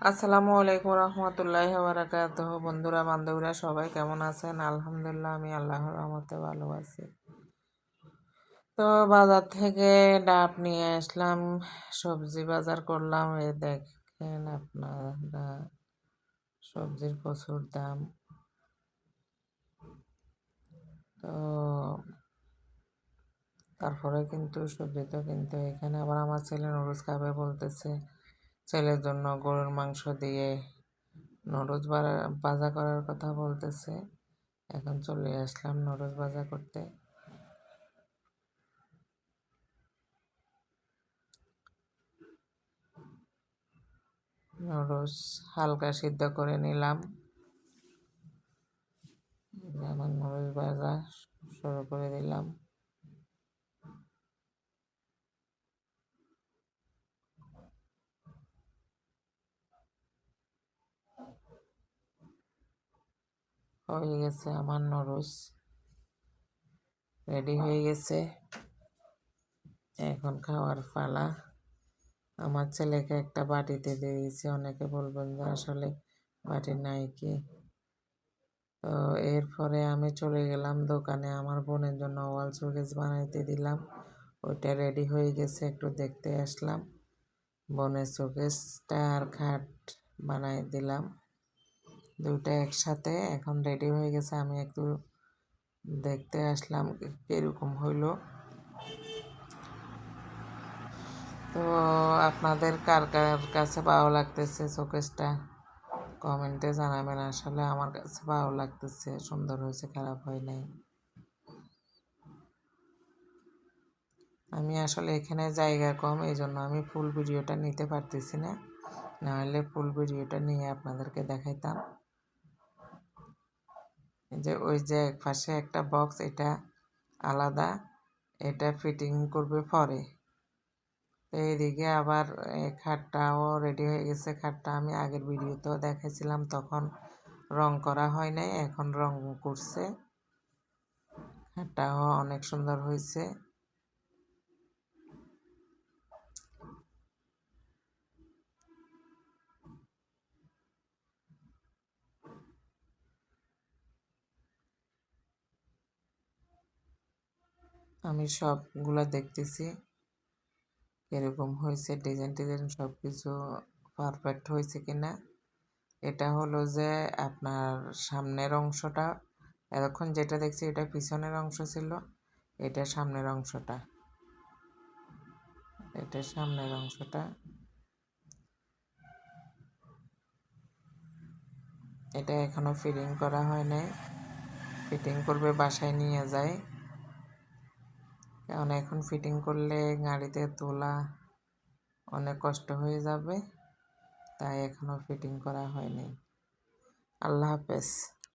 আসসালামু আলাইকুম রহমতুল্লাহি বারাকাতুহ। বন্ধুরা বান্ধবীরা সবাই কেমন আছেন? আলহামদুলিল্লাহ, আমি আল্লাহর রহমতে ভালো আছি। তো বাজার থেকে ডাব নিয়ে আসলাম, সবজি বাজার করলাম। দেখেন আপনারা, সবজির প্রচুর দাম। তো তারপরে কিন্তু সবজি তো কিন্তু এখানে আবার আমার ছেলে নুডলস খাবে বলতেছে, ছেলের জন্য গরুর মাংস দিয়ে নুডলস ভাজা করার কথা বলতেছে। এখন চলে আসলাম নুডলস ভাজা করতে। নুডলস হালকা সিদ্ধ করে নিলাম। আমার নুডলস ভাজা শুরু করে দিলাম। হয়ে গেছে আমার নুডলস, রেডি হয়ে গেছে। এখন খাওয়ার পালা। আমার ছেলেকে একটা বাটিতে দিয়ে দিয়েছি। অনেকে বলবেন যে আসলে বাটি নাই কি। তো এরপরে আমি চলে গেলাম দোকানে, আমার বোনের জন্য ওয়াল শোকেস বানাইতে দিলাম। ওইটা রেডি হয়ে গেছে, একটু দেখতে আসলাম। বোনের শোকেসটা আর খাট বানাই দিলাম, দুইটা একসাথে। এখন রেডি হয়ে গেছে, আমি একটু দেখতে আসলাম কিরকম হইলো। তো আপনাদের কার কার কাছে ভালো লাগতেছে শোকেসটা কমেন্টে জানাবেন। আসলে আমার কাছে ভালো লাগতেছে, সুন্দর হয়েছে, খারাপ হয় নাই। আমি আসলে এখানে জায়গা কম, এই জন্য আমি ফুল ভিডিওটা নিতে পারতেছি না, নাহলে ফুল ভিডিওটা নিয়ে আপনাদেরকে দেখাইতাম। যে ওই যে এক পাশে একটা বক্স, এটা আলাদা, এটা ফিটিং করবে পরে। তো এইদিকে আবার খাটটাও রেডি হয়ে গেছে। খাটটা আমি আগের ভিডিওতেও দেখাইছিলাম, তখন রং করা হয় নাই, এখন রং করছে। খাটটাও অনেক সুন্দর হয়েছে। আমি সবগুলা দেখতেছি কিরকম হয়েছে, ডিজাইন টিজাইন সব কিছু পারফেক্ট হয়েছে কিনা। এটা হলো যে আপনার সামনের অংশটা, এতক্ষণ যেটা দেখছি এটা পিছনের অংশ ছিল, এটা সামনের অংশটা, এটা সামনের অংশটা। এটা এখনো ফিটিং করা হয় নাই, ফিটিং করবে, বাসায় নিয়ে যায়। কারণ এখন ফিটিং করলে গাড়িতে তোলা অনেক কষ্ট হয়ে যাবে, তাই এখনো ফিটিং করা হয়নি। আল্লাহ হাফেজ।